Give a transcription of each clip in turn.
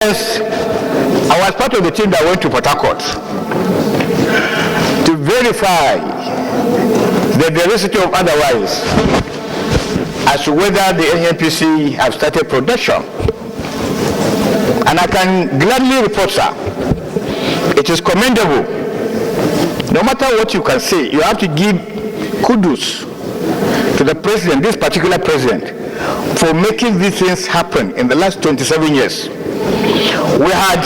Yes, I was part of the team that went to Port Harcourt to verify the veracity of otherwise as to whether the NNPC have started production. And I can gladly report, sir, it is commendable. No matter what you can say, you have to give kudos to the president, this particular president, for making these things happen in the last 27 years. We had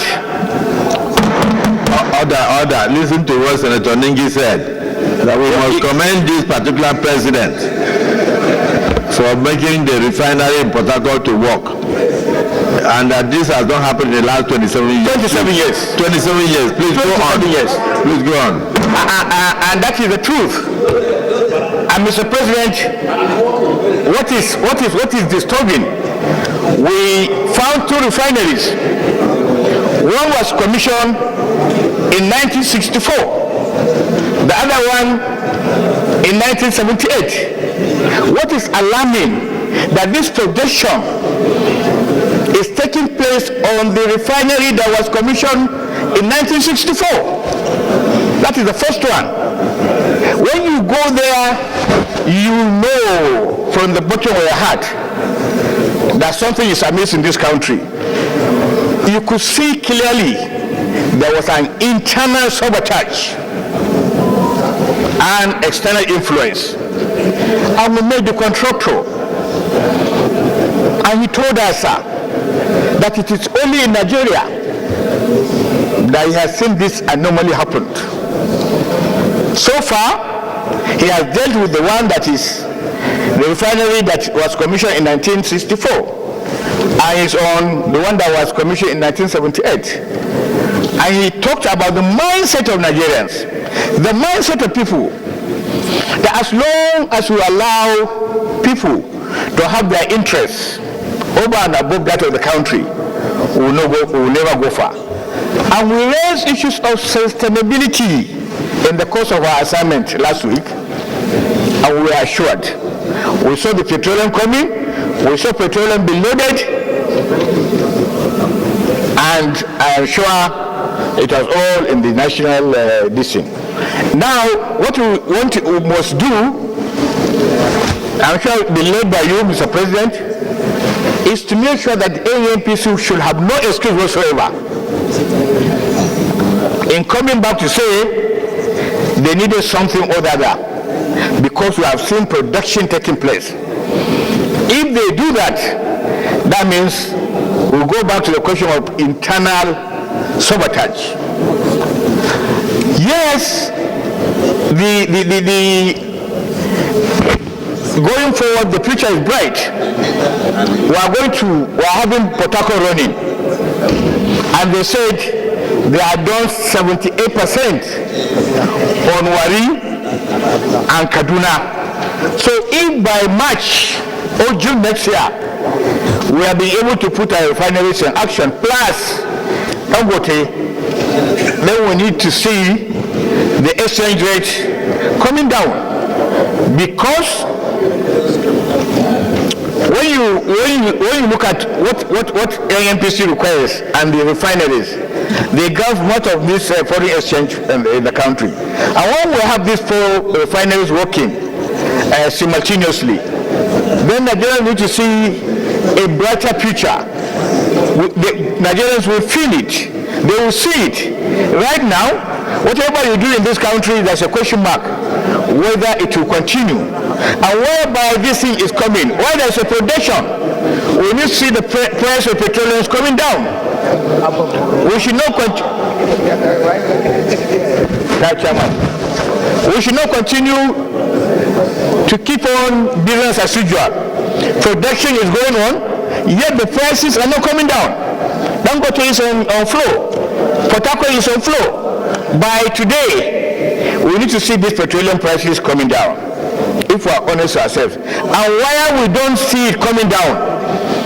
order. Listen to what Senator Ningi said, that we must commend this particular president for making the refinery in Port Harcourt to work, and that this has not happened in the last 27 years. 27 years. 27 years. Please go on. Years. Please go on. And that is the truth. And Mr. President, what is disturbing? We found two refineries. One was commissioned in 1964, the other one in 1978. What is alarming that this production is taking place on the refinery that was commissioned in 1964. That is the first one. When you go there, you know from the bottom of your heart that something is amiss in this country. You could see clearly there was an internal sabotage and external influence. And we made the contractor, and he told us, sir, that it is only in Nigeria that he has seen this anomaly happen. So far, he has dealt with the one that is the refinery that was commissioned in 1964, and is on the one that was commissioned in 1978. And he talked about the mindset of Nigerians, the mindset of people, that as long as we allow people to have their interests over and above that of the country, we will never go far. And we raised issues of sustainability in the course of our assignment last week, and we were assured. We saw the petroleum coming, we saw petroleum being loaded, and I am sure it was all in the national decision. Now, what we must do, I'm sure it will be led by you, Mr. President, is to make sure that the ANPC should have no excuse whatsoever in coming back to say they needed something or the other, because we have seen production taking place. If they do that, that means we'll go back to the question of internal sabotage. Yes, going forward, the future is bright. We are having Port Harcourt running, and they said they are done 78% on Wari and Kaduna. So if by March or June next year we have been able to put our refineries in action, plus Dangote, then we need to see the exchange rate coming down, because when you look at what ANPC requires and the refineries, they give much of this foreign exchange in the country. And when we have these four refineries working simultaneously, then Nigerians need to see a brighter future. The Nigerians will feel it. They will see it. Right now, whatever you do in this country, there's a question mark whether it will continue. And whereby this thing is coming, where there's a production, we need to see the price of petroleum coming down. We should not continue to keep on business as usual. Production is going on, yet the prices are not coming down. Dangote is on flow. Port Harcourt is on flow. By today, we need to see these petroleum prices coming down, if we are honest with ourselves. And while we don't see it coming down,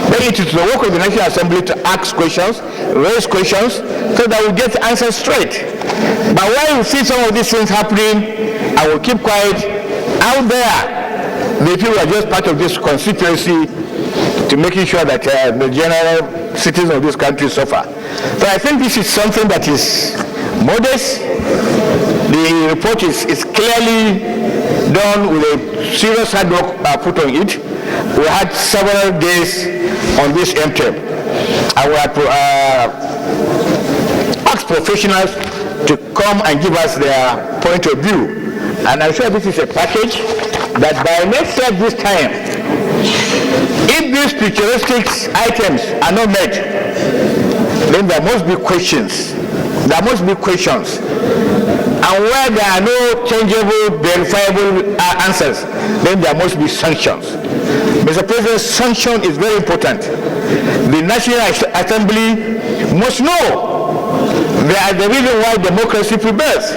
then it is the work of the National Assembly to ask questions, raise questions, so that we get the answers straight. But while we see some of these things happening, and we keep quiet, out there, the people are just part of this constituency to making sure that the general citizens of this country suffer. So I think this is something that is modest. The report is clearly done with a serious hard work put on it. We had several days on this MTEP. I will ask professionals to come and give us their point of view. And I'm sure this is a package that by next year this time, if these futuristic items are not met, then there must be questions. There must be questions. And where there are no changeable, verifiable answers, then there must be sanctions. Mr. President, sanction is very important. The National Assembly must know they are the reason why democracy prevails.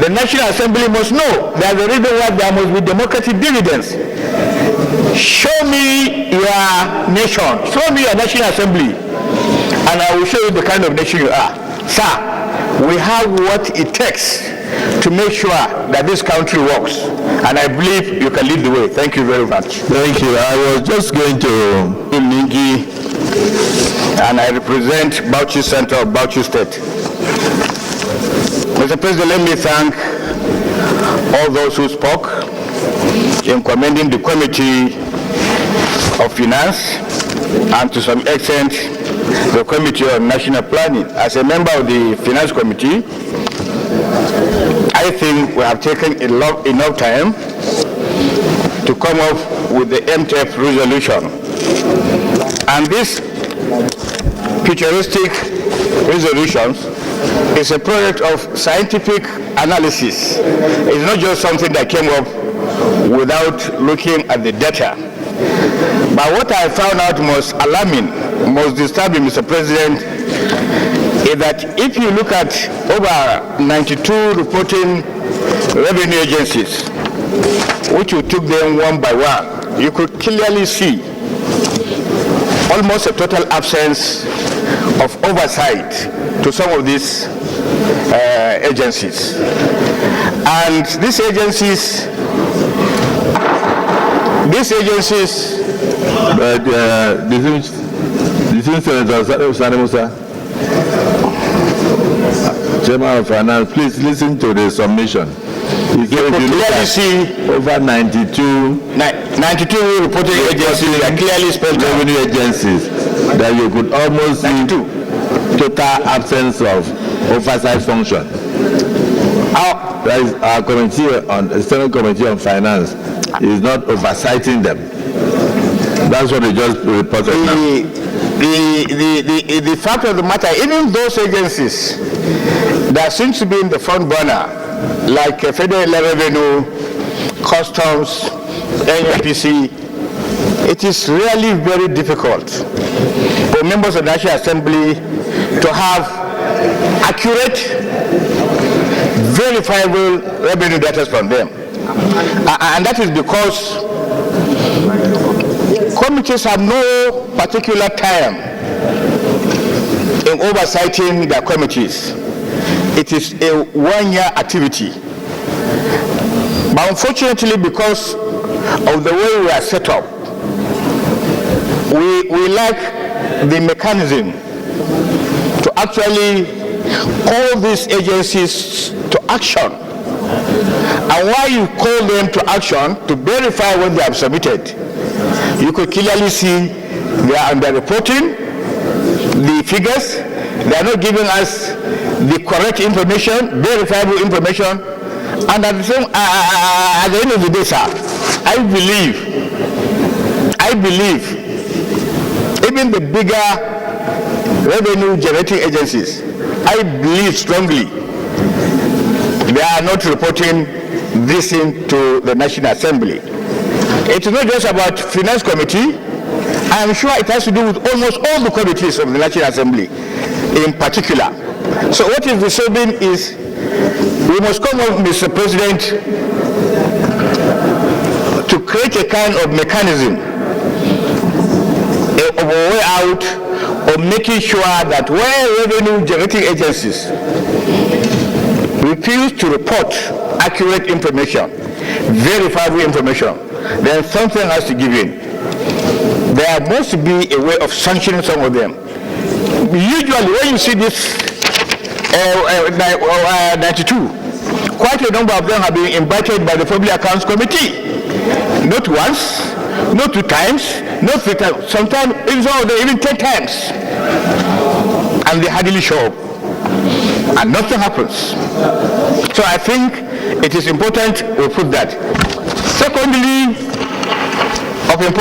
The National Assembly must know they are the reason why there must be democratic dividends. Show me your nation, show me your National Assembly, and I will show you the kind of nation you are. Sir, we have what it takes to make sure that this country works, and I believe you can lead the way. Thank you very much. Thank you. I was just going to Ningi, and I represent Bauchi Center of Bauchi State. Mr. President, let me thank all those who spoke in commending the Committee of Finance and to some extent the Committee on National Planning. As a member of the Finance Committee, I think we have taken enough time to come up with the MTEP resolution. And this futuristic resolutions is a product of scientific analysis. It's not just something that came up without looking at the data. But what I found out most alarming, most disturbing, Mr. President, is that if you look at over 92 reporting revenue agencies, which you took them one by one, you could clearly see almost a total absence of oversight to some of these agencies. And these agencies, but Senator Sani Musa, Chairman of Finance, please listen to the submission. You could clearly see over 92 reporting agencies are clearly spelled revenue agencies that you could almost see total absence of oversight function. Our committee on the Senate Committee on Finance is not oversighting them. That's what they just reported now. The fact of the matter, even those agencies that seem to be in the front burner, like Federal Revenue, Customs, NUPC, it is really very difficult for members of the National Assembly to have accurate, verifiable revenue data from them. And that is because committees have no particular time in oversighting their committees. It is a one-year activity. But unfortunately, because of the way we are set up, we lack the mechanism to actually call these agencies to action. And while you call them to action to verify what they have submitted, you could clearly see they are underreporting the figures. They are not giving us the correct information, verifiable information. And at the end of the day, sir, I believe even the bigger revenue generating agencies, I believe strongly they are not reporting this into the National Assembly. It is not just about Finance Committee. I am sure it has to do with almost all the committees of the National Assembly in particular. So what is disturbing is we must come up, Mr. President, to create a kind of mechanism, of a way out of making sure that where revenue generating agencies refuse to report accurate information, verifiable information, then something has to give in. there must be a way of sanctioning some of them. Usually when you see this 92, quite a number of them have been invited by the Public Accounts Committee. Not once, not 2 times, not 3 times, sometimes even 10 times. And they hardly show up. And nothing happens. So I think it is important we put that. Secondly, of importance,